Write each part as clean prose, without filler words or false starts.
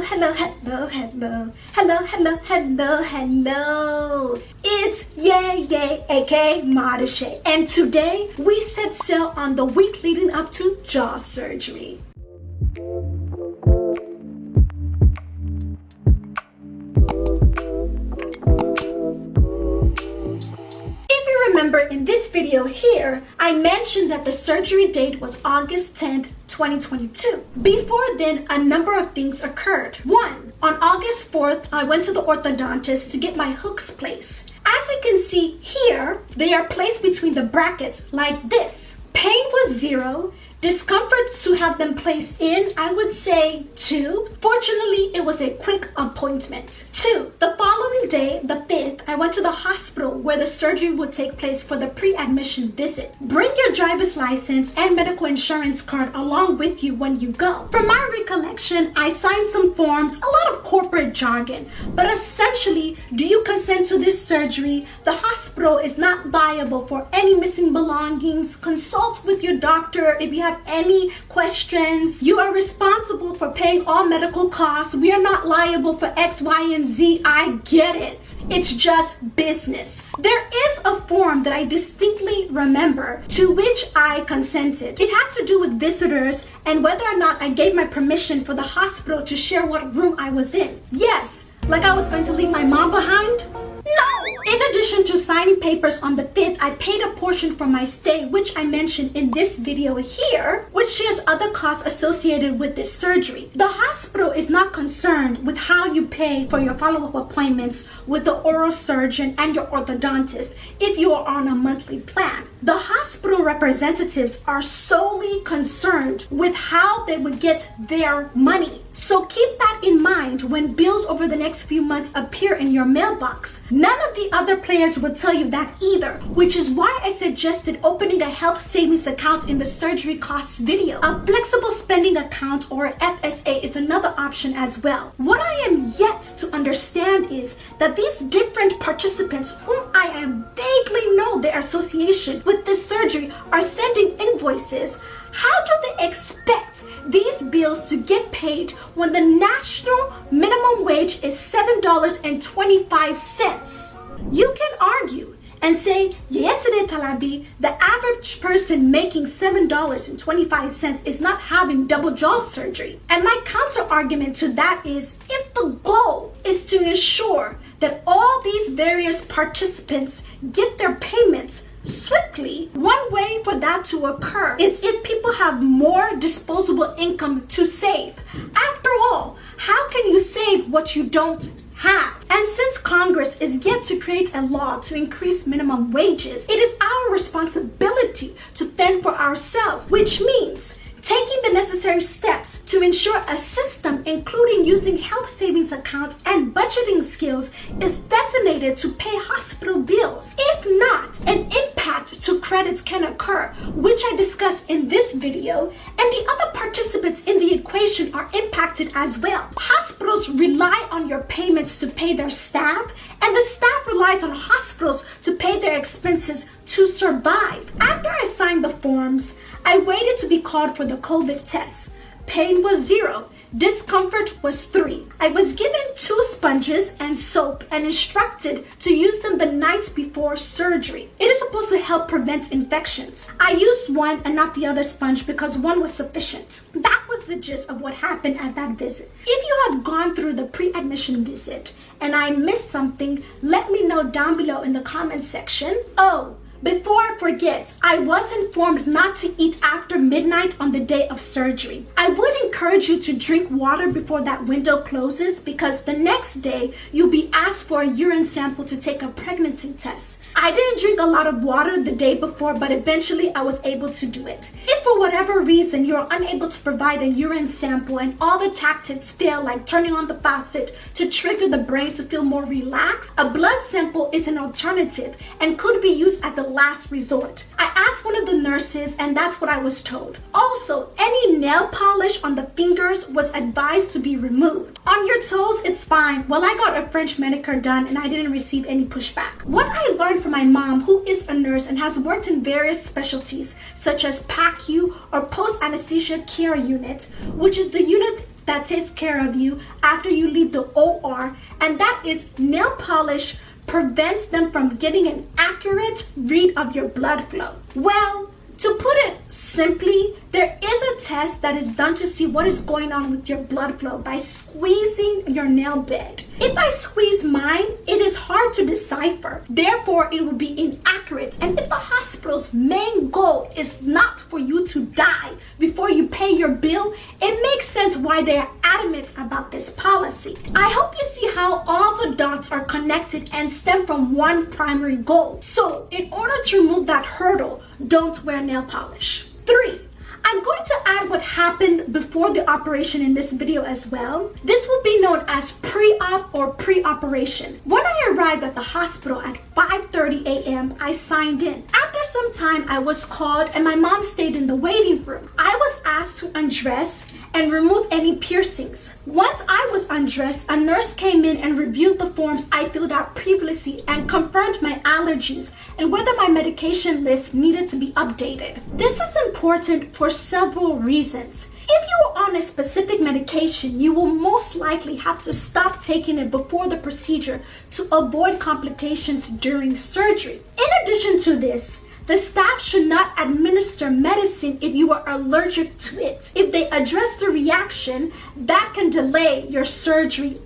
hello. It's Yay, aka Modeshay, and today we set sail on the week leading up to jaw surgery. Remember, in this video here, I mentioned that the surgery date was August 10th, 2022. Before then, a number of things occurred. One, on August 4th, I went to the orthodontist to get my hooks placed. As you can see here, they are placed between the brackets like this. Pain was 0. Discomfort to have them placed in, I would say 2. Fortunately, it was a quick appointment. 2. The following day, the 5th, I went to the hospital where the surgery would take place for the pre-admission visit. Bring your driver's license and medical insurance card along with you when you go. From my recollection, I signed some forms, a lot of corporate jargon, but essentially, do you consent to this surgery? The hospital is not liable for any missing belongings. Consult with your doctor if you have any questions. You are responsible for paying all medical costs. We are not liable for X, Y, and Z. I get it. It's just business. There is a form that I distinctly remember to which I consented. It had to do with visitors and whether or not I gave my permission for the hospital to share what room I was in. Yes, like I was going to leave my mom behind? No! In addition to signing papers on the 5th, I paid a portion for my stay, which I mentioned in this video here, which shares other costs associated with this surgery. The hospital is not concerned with how you pay for your follow-up appointments with the oral surgeon and your orthodontist if you are on a monthly plan. The hospital representatives are solely concerned with how they would get their money. So keep that in mind when bills over the next few months appear in your mailbox. None of the other players would tell you that either, which is why I suggested opening a health savings account in the surgery costs video. A flexible spending account or FSA is another option as well. What I am yet to understand is that these different participants whom I vaguely know their association with this surgery are sending invoices. How do they expect these bills to get paid when the national minimum wage is $7.25? You can argue and say, yesterday, Talabi, the average person making $7.25 is not having double jaw surgery. And my counter argument to that is, if the goal is to ensure that all these various participants get their payments swiftly, one way for that to occur is if people have more disposable income to save. After all, how can you save what you don't have? And since Congress is yet to create a law to increase minimum wages, it is our responsibility to fend for ourselves, which means taking the necessary steps to ensure a system, including using health savings accounts and budgeting skills, is designated to pay hospital bills. If not, an impact to credits can occur, which I discussed in this video, and the other participants in the equation are impacted as well. Hospitals rely on your payments to pay their staff, and the staff relies on hospitals to pay their expenses to survive. After I signed the forms, I waited to be called for the COVID test. Pain was 0. Discomfort was 3. I was given 2 sponges and soap and instructed to use them the night before surgery. It is supposed to help prevent infections. I used one and not the other sponge because one was sufficient. That was the gist of what happened at that visit. If you have gone through the pre-admission visit and I missed something, let me know down below in the comment section. Oh, before I forget, I was informed not to eat after midnight on the day of surgery. I would encourage you to drink water before that window closes because the next day you'll be asked for a urine sample to take a pregnancy test. I didn't drink a lot of water the day before, but eventually I was able to do it. If for whatever reason you're unable to provide a urine sample and all the tactics fail, like turning on the faucet to trigger the brain to feel more relaxed, a blood sample is an alternative and could be used at the last resort. I asked one of the nurses and that's what I was told. Also, any nail polish on the fingers was advised to be removed. On your toes, it's fine. Well, I got a French manicure done and I didn't receive any pushback. What I learned from my mom, who is a nurse and has worked in various specialties such as PACU or post-anesthesia care unit, which is the unit that takes care of you after you leave the OR, and that is nail polish prevents them from getting an accurate read of your blood flow. Well, to put it simply, there is a test that is done to see what is going on with your blood flow by squeezing your nail bed. If I squeeze mine, it is hard to decipher. Therefore, it will be inaccurate. And if the hospital's main goal is not for you to die before you pay your bill, it makes sense why they're adamant about this policy. I hope you see how all the dots are connected and stem from one primary goal. So, in order to remove that hurdle, don't wear nail polish. 3. I'm going to add what happened before the operation in this video as well. This will be known as pre-op or pre-operation. When I arrived at the hospital at 5:30 a.m., I signed in. After some time, I was called and my mom stayed in the waiting room. I was asked to undress and remove any piercings. Once I was undressed, a nurse came in and reviewed the forms I filled out previously and confirmed my allergies and whether my medication list needed to be updated. This is important for several reasons. If you are on a specific medication, you will most likely have to stop taking it before the procedure to avoid complications during surgery. In addition to this, the staff should not administer medicine if you are allergic to it. If they address the reaction, that can delay your surgery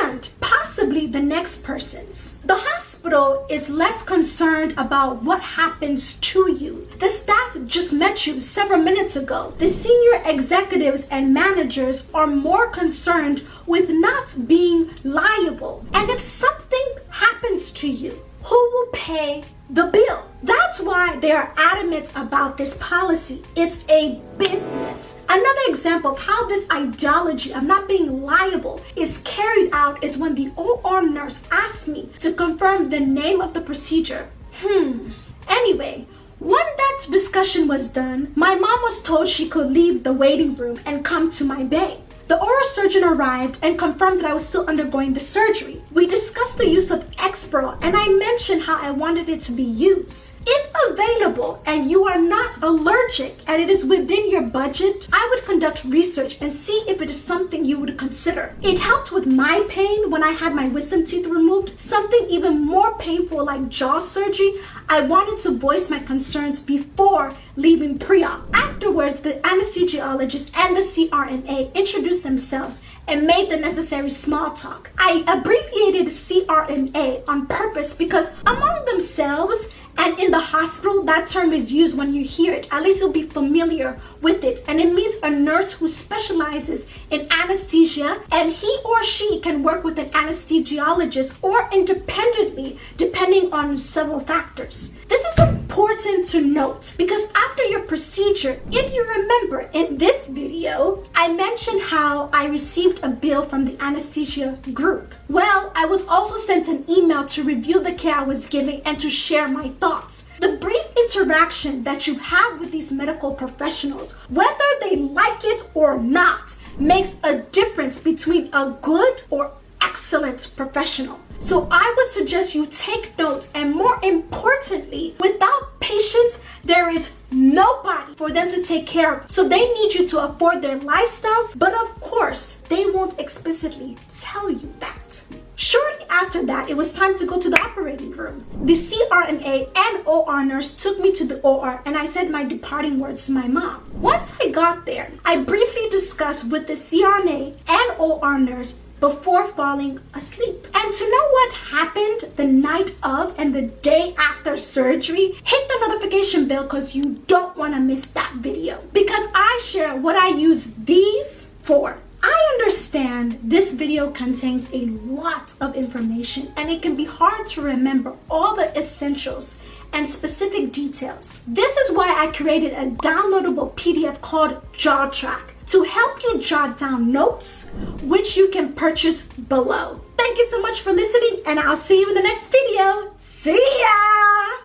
and possibly the next person's. The hospital is less concerned about what happens to you. The staff just met you several minutes ago. The senior executives and managers are more concerned with not being liable. And if something happens to you, who will pay the bill? That's why they are adamant about this policy. It's a business. Another example of how this ideology of not being liable is carried out is when the OR nurse asked me to confirm the name of the procedure. Anyway, when that discussion was done, my mom was told she could leave the waiting room and come to my bay. The oral surgeon arrived and confirmed that I was still undergoing the surgery. We discussed the use of Exparel and I mentioned how I wanted it to be used. If available and you are not allergic and it is within your budget, I would conduct research and see if it is something you would consider. It helped with my pain when I had my wisdom teeth removed. Something even more painful like jaw surgery, I wanted to voice my concerns before leaving pre-op. Afterwards, the anesthesiologist and the CRNA introduced themselves and made the necessary small talk. I abbreviated CRNA on purpose because among themselves and in the hospital, that term is used when you hear it. At least you'll be familiar with it. And it means a nurse who specializes in anesthesia, and he or she can work with an anesthesiologist or independently, depending on several factors. This is important to note because after your procedure, if you remember in this video, I mentioned how I received a bill from the anesthesia group. Well, I was also sent an email to review the care I was giving and to share my thoughts. The brief interaction that you have with these medical professionals, whether they like it or not, makes a difference between a good or excellent professional. So I would suggest you take notes, and more importantly, without patients, there is nobody for them to take care of. So they need you to afford their lifestyles, but of course, they won't explicitly tell you that. Shortly after that, it was time to go to the operating room. The CRNA and OR nurse took me to the OR and I said my departing words to my mom. Once I got there, I briefly discussed with the CRNA and OR nurse before falling asleep. And to know what happened the night of and the day after surgery, hit the notification bell because you don't want to miss that video. Because I share what I use these for. I understand this video contains a lot of information and it can be hard to remember all the essentials and specific details. This is why I created a downloadable PDF called Jaw Track to help you jot down notes, which you can purchase below. Thank you so much for listening, and I'll see you in the next video. See ya!